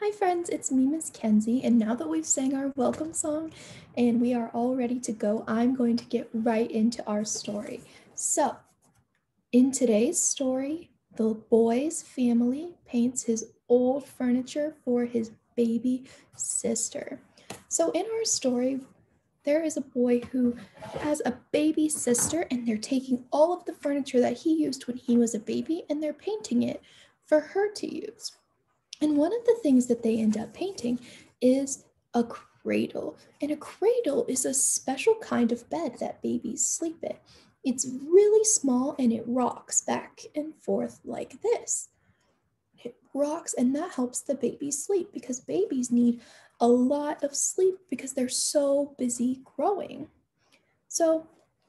Hi friends, it's me, Miss Kenzie, and now that we've sang our welcome song and we are all ready to go, I'm going to get right into our story. So, in today's story, the boy's family paints his old furniture for his baby sister. So, in our story, there is a boy who has a baby sister, and they're taking all of the furniture that he used when he was a baby and they're painting it for her to use. And one of the things that they end up painting is a cradle. And a cradle is a special kind of bed that babies sleep in. It's really small and it rocks back and forth like this. It rocks and that helps the baby sleep because babies need a lot of sleep because they're so busy growing. So,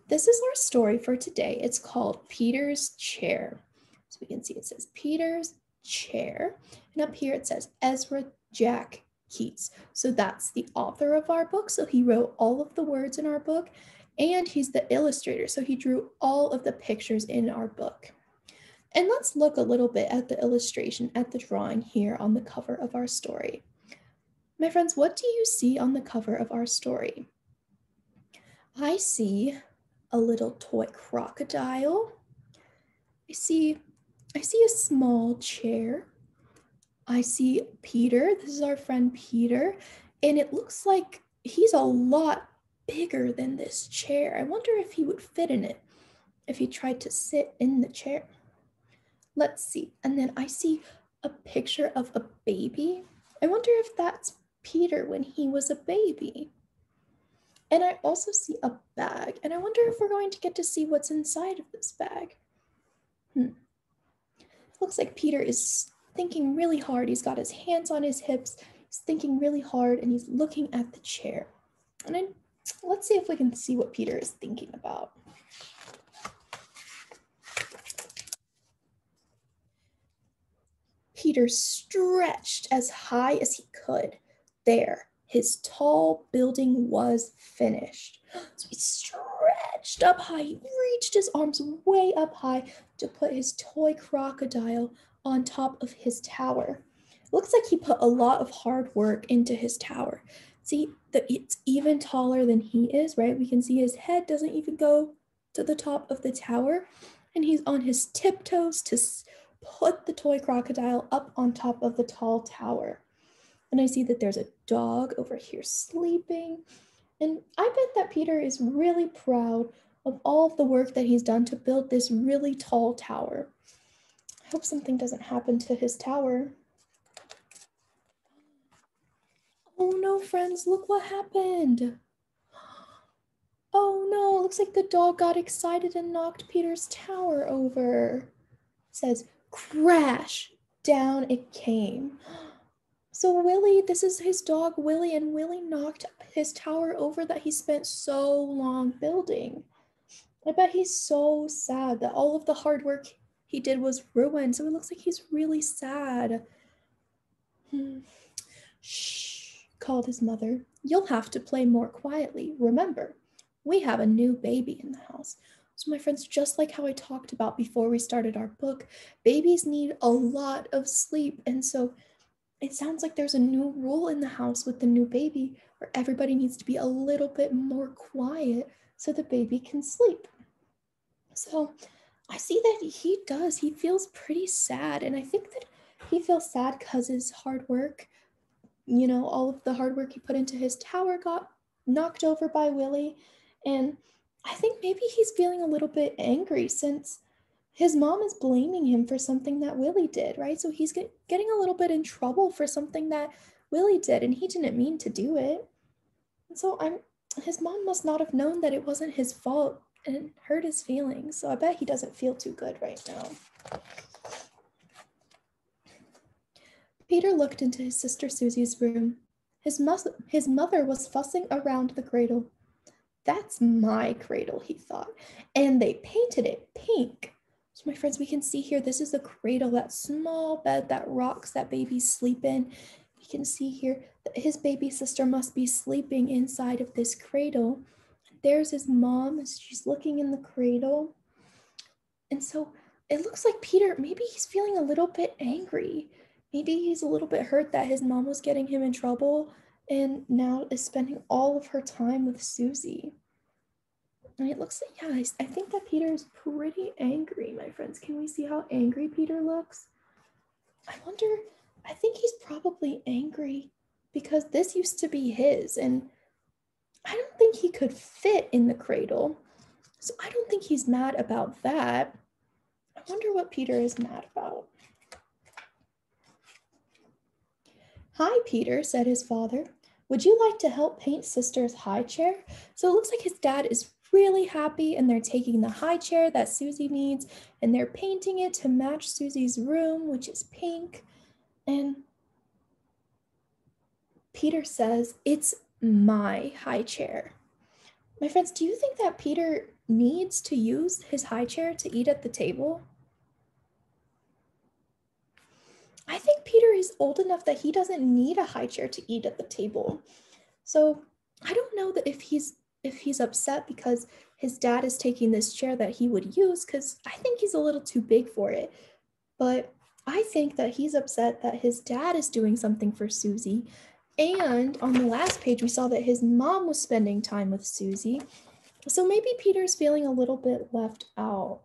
this is our story for today. It's called Peter's Chair. So, we can see it says Peter's Chair. And up here it says Ezra Jack Keats. So, that's the author of our book. So, he wrote all of the words in our book and he's the illustrator. So, he drew all of the pictures in our book. And let's look a little bit at the illustration, at the drawing here on the cover of our story. My friends, what do you see on the cover of our story? I see a little toy crocodile. I see a small chair. I see Peter. This is our friend Peter, and it looks like he's a lot bigger than this chair. I wonder if he would fit in it if he tried to sit in the chair. Let's see. And then I see a picture of a baby. I wonder if that's Peter when he was a baby. And I also see a bag, and I wonder if we're going to get to see what's inside of this bag. Looks like Peter is thinking really hard. He's got his hands on his hips, he's thinking really hard, and he's looking at the chair. And let's see if we can see what Peter is thinking about. Peter stretched as high as he could. There, his tall building was finished. So he stretched up high. He reached his arms way up high to put his toy crocodile on top of his tower. It looks like he put a lot of hard work into his tower. See, it's even taller than he is, right? We can see his head doesn't even go to the top of the tower, and he's on his tiptoes to put the toy crocodile up on top of the tall tower. And I see that there's a dog over here sleeping. And I bet that Peter is really proud of all of the work that he's done to build this really tall tower. I hope something doesn't happen to his tower. Oh no, friends, look what happened. Oh no, looks like the dog got excited and knocked Peter's tower over. It says, crash, down it came. So Willie, this is his dog Willie, and Willie knocked his tower over that he spent so long building. I bet he's so sad that all of the hard work he did was ruined. So it looks like he's really sad. Shh, called his mother. You'll have to play more quietly. Remember, we have a new baby in the house. So, my friends, just like how I talked about before we started our book, babies need a lot of sleep. And so it sounds like there's a new rule in the house with the new baby where everybody needs to be a little bit more quiet so the baby can sleep. So I see that he feels pretty sad. And I think that he feels sad because his hard work, all of the hard work he put into his tower got knocked over by Willie. And I think maybe he's feeling a little bit angry since his mom is blaming him for something that Willie did, right? So he's getting a little bit in trouble for something that Willie did, and he didn't mean to do it. And so his mom must not have known that it wasn't his fault and it hurt his feelings. So I bet he doesn't feel too good right now. Peter looked into his sister Susie's room. His mother was fussing around the cradle. That's my cradle, he thought, and they painted it pink. So, my friends, we can see here, this is the cradle, that small bed that rocks that babies sleep in. We can see here that his baby sister must be sleeping inside of this cradle. There's his mom as she's looking in the cradle. And so it looks like Peter, maybe he's feeling a little bit angry. Maybe he's a little bit hurt that his mom was getting him in trouble and now is spending all of her time with Susie. And it looks like, yeah, I think that Peter is pretty angry, my friends. Can we see how angry Peter looks? I wonder, I think he's probably angry because this used to be his, and I don't think he could fit in the cradle. So I don't think he's mad about that. I wonder what Peter is mad about. Hi, Peter, said his father. Would you like to help paint sister's high chair? So it looks like his dad is really happy and they're taking the high chair that Susie needs and they're painting it to match Susie's room, which is pink. And Peter says, it's my high chair. My friends, do you think that Peter needs to use his high chair to eat at the table? I think Peter is old enough that he doesn't need a high chair to eat at the table. So I don't know that if he's upset because his dad is taking this chair that he would use, because I think he's a little too big for it. But I think that he's upset that his dad is doing something for Susie. And on the last page, we saw that his mom was spending time with Susie. So maybe Peter's feeling a little bit left out.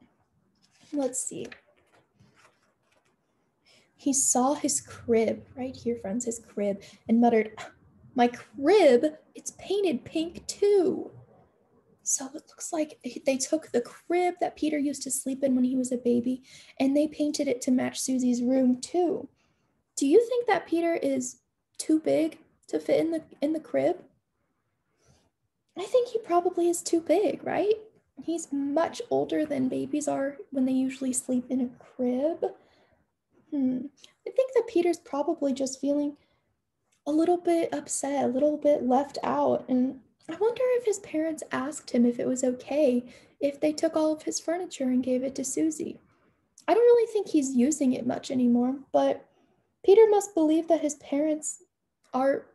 Let's see. He saw his crib right here, friends, his crib, and muttered, my crib, it's painted pink too. So it looks like they took the crib that Peter used to sleep in when he was a baby, and they painted it to match Susie's room too. Do you think that Peter is too big to fit in the crib? I think he probably is too big, right? He's much older than babies are when they usually sleep in a crib. I think that Peter's probably just feeling a little bit upset, a little bit left out. And I wonder if his parents asked him if it was okay if they took all of his furniture and gave it to Susie. I don't really think he's using it much anymore, but Peter must believe that his parents are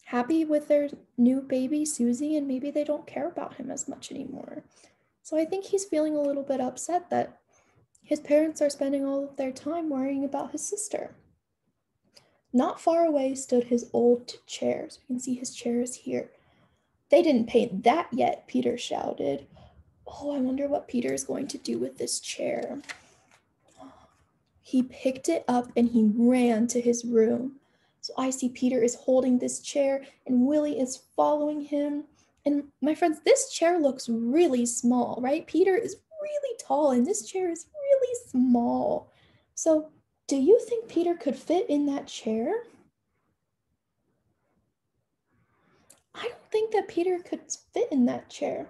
happy with their new baby, Susie, and maybe they don't care about him as much anymore. So I think he's feeling a little bit upset that his parents are spending all of their time worrying about his sister. Not far away stood his old chair. So you can see his chair is here. They didn't paint that yet, Peter shouted. Oh, I wonder what Peter is going to do with this chair. He picked it up and he ran to his room. So I see Peter is holding this chair and Willie is following him. And my friends, this chair looks really small, right? Peter is really tall and this chair is really small. So do you think Peter could fit in that chair? I don't think that Peter could fit in that chair.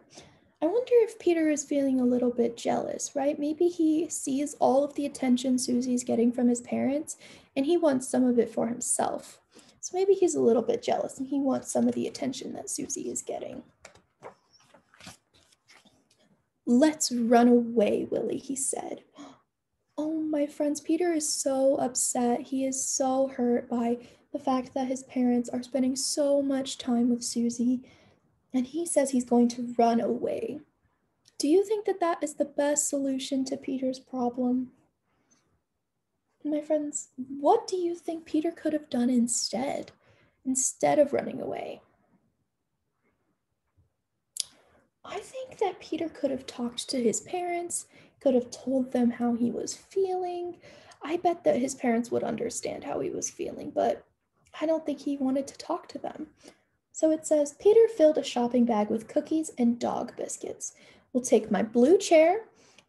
I wonder if Peter is feeling a little bit jealous, right? Maybe he sees all of the attention Susie's getting from his parents and he wants some of it for himself. So maybe he's a little bit jealous and he wants some of the attention that Susie is getting. Let's run away, Willie, he said. Oh, my friends, Peter is so upset. He is so hurt by the fact that his parents are spending so much time with Susie, and he says he's going to run away. Do you think that that is the best solution to Peter's problem? My friends, what do you think Peter could have done instead of running away? I think that Peter could have talked to his parents, could have told them how he was feeling. I bet that his parents would understand how he was feeling, but I don't think he wanted to talk to them. So it says, Peter filled a shopping bag with cookies and dog biscuits. We'll take my blue chair,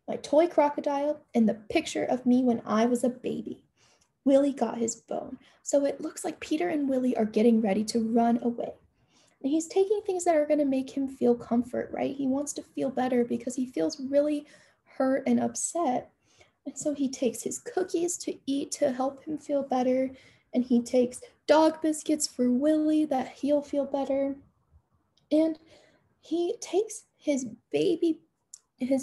my toy crocodile, and the picture of me when I was a baby. Willie got his bone. So it looks like Peter and Willie are getting ready to run away. And he's taking things that are going to make him feel comfort, right? He wants to feel better because he feels really hurt and upset. And so he takes his cookies to eat to help him feel better. And he takes dog biscuits for Willie that he'll feel better. And he takes his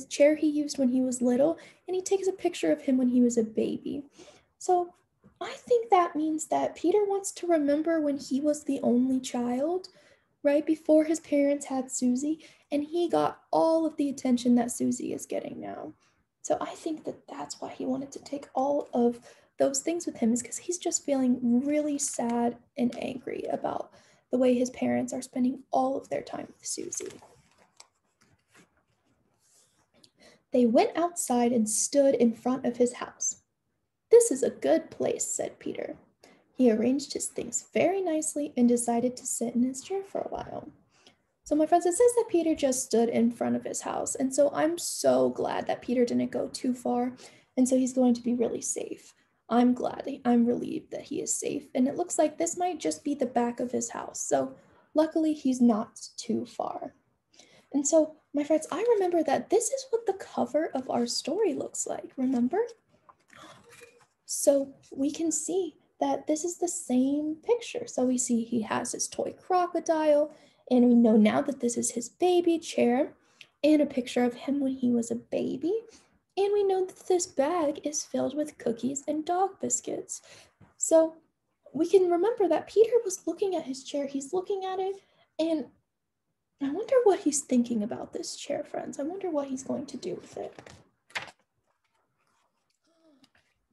chair he used when he was little, and he takes a picture of him when he was a baby. So I think that means that Peter wants to remember when he was the only child, right before his parents had Susie, and he got all of the attention that Susie is getting now. So I think that that's why he wanted to take all of those things with him is because he's just feeling really sad and angry about the way his parents are spending all of their time with Susie. They went outside and stood in front of his house. "This is a good place," said Peter. He arranged his things very nicely and decided to sit in his chair for a while. So my friends, it says that Peter just stood in front of his house. And so I'm so glad that Peter didn't go too far. And so he's going to be really safe. I'm relieved that he is safe. And it looks like this might just be the back of his house. So luckily he's not too far. And so my friends, I remember that this is what the cover of our story looks like. Remember? So we can see that this is the same picture. So we see he has his toy crocodile, and we know now that this is his baby chair, and a picture of him when he was a baby. And we know that this bag is filled with cookies and dog biscuits. So we can remember that Peter was looking at his chair. He's looking at it, and I wonder what he's thinking about this chair, friends. I wonder what he's going to do with it.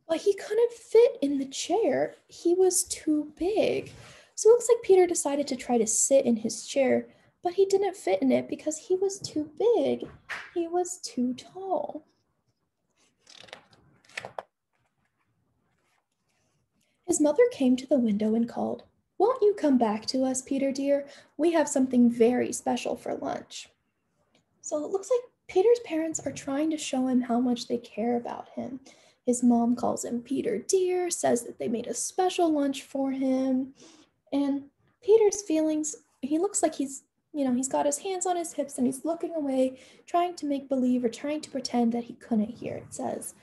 But he couldn't fit in the chair. He was too big. So it looks like Peter decided to try to sit in his chair, but he didn't fit in it because he was too big. He was too tall. His mother came to the window and called, "Won't you come back to us, Peter dear? We have something very special for lunch." So it looks like Peter's parents are trying to show him how much they care about him. His mom calls him Peter dear, says that they made a special lunch for him. And Peter's feelings, he looks like he's got his hands on his hips and he's looking away, trying to make believe or trying to pretend that he couldn't hear. It says,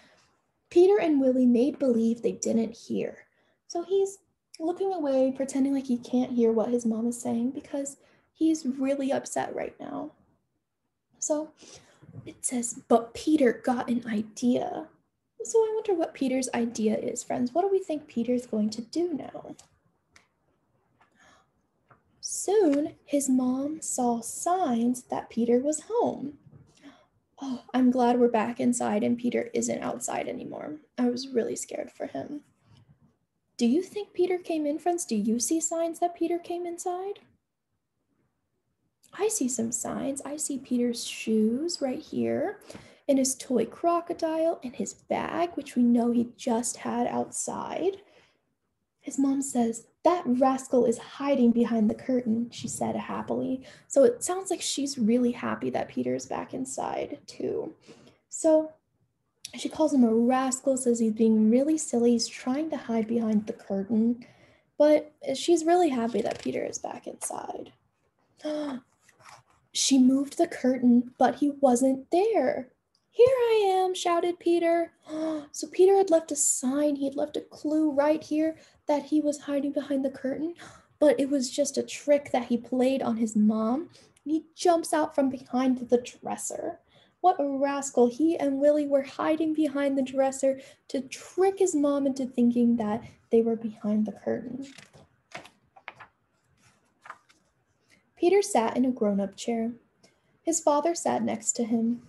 Peter and Willie made believe they didn't hear. So he's looking away, pretending like he can't hear what his mom is saying because he's really upset right now. So it says, but Peter got an idea. So I wonder what Peter's idea is, friends. What do we think Peter's going to do now? Soon, his mom saw signs that Peter was home. Oh, I'm glad we're back inside and Peter isn't outside anymore. I was really scared for him. Do you think Peter came in, friends? Do you see signs that Peter came inside? I see some signs. I see Peter's shoes right here, and his toy crocodile, and his bag, which we know he just had outside. His mom says, "That rascal is hiding behind the curtain," she said happily. So it sounds like she's really happy that Peter's back inside too. So she calls him a rascal, says he's being really silly, he's trying to hide behind the curtain, but she's really happy that Peter is back inside. She moved the curtain, but he wasn't there. "Here I am," shouted Peter. So Peter had left a sign, he had left a clue right here that he was hiding behind the curtain, but it was just a trick that he played on his mom. And he jumps out from behind the dresser. What a rascal. He and Willie were hiding behind the dresser to trick his mom into thinking that they were behind the curtain. Peter sat in a grown-up chair. His father sat next to him.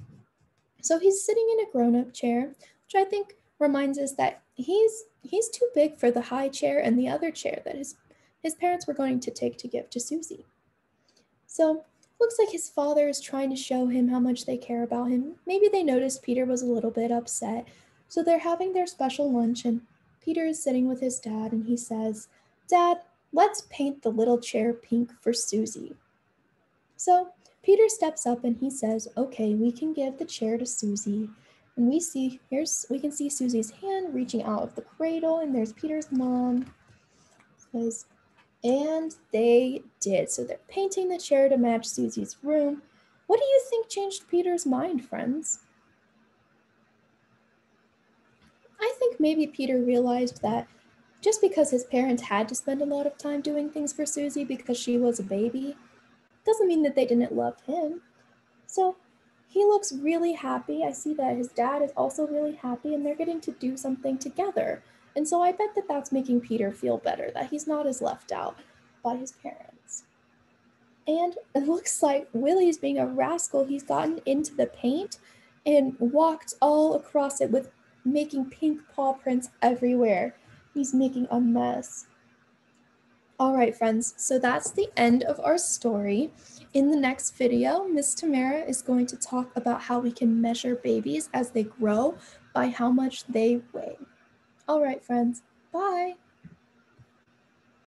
So he's sitting in a grown-up chair, which I think reminds us that he's too big for the high chair and the other chair that his parents were going to take to give to Susie. So looks like his father is trying to show him how much they care about him. Maybe they noticed Peter was a little bit upset. So they're having their special lunch and Peter is sitting with his dad and he says, "Dad, let's paint the little chair pink for Susie." So Peter steps up and he says, "Okay, we can give the chair to Susie." And we can see Susie's hand reaching out of the cradle, and there's Peter's mom. Says, and they did. So they're painting the chair to match Susie's room. What do you think changed Peter's mind, friends? I think maybe Peter realized that just because his parents had to spend a lot of time doing things for Susie because she was a baby, doesn't mean that they didn't love him. So he looks really happy. I see that his dad is also really happy and they're getting to do something together. And so I bet that that's making Peter feel better, that he's not as left out by his parents. And it looks like Willie's being a rascal. He's gotten into the paint and walked all across it with making pink paw prints everywhere. He's making a mess. All right, friends, so that's the end of our story. In the next video, Miss Tamara is going to talk about how we can measure babies as they grow by how much they weigh. All right, friends, bye.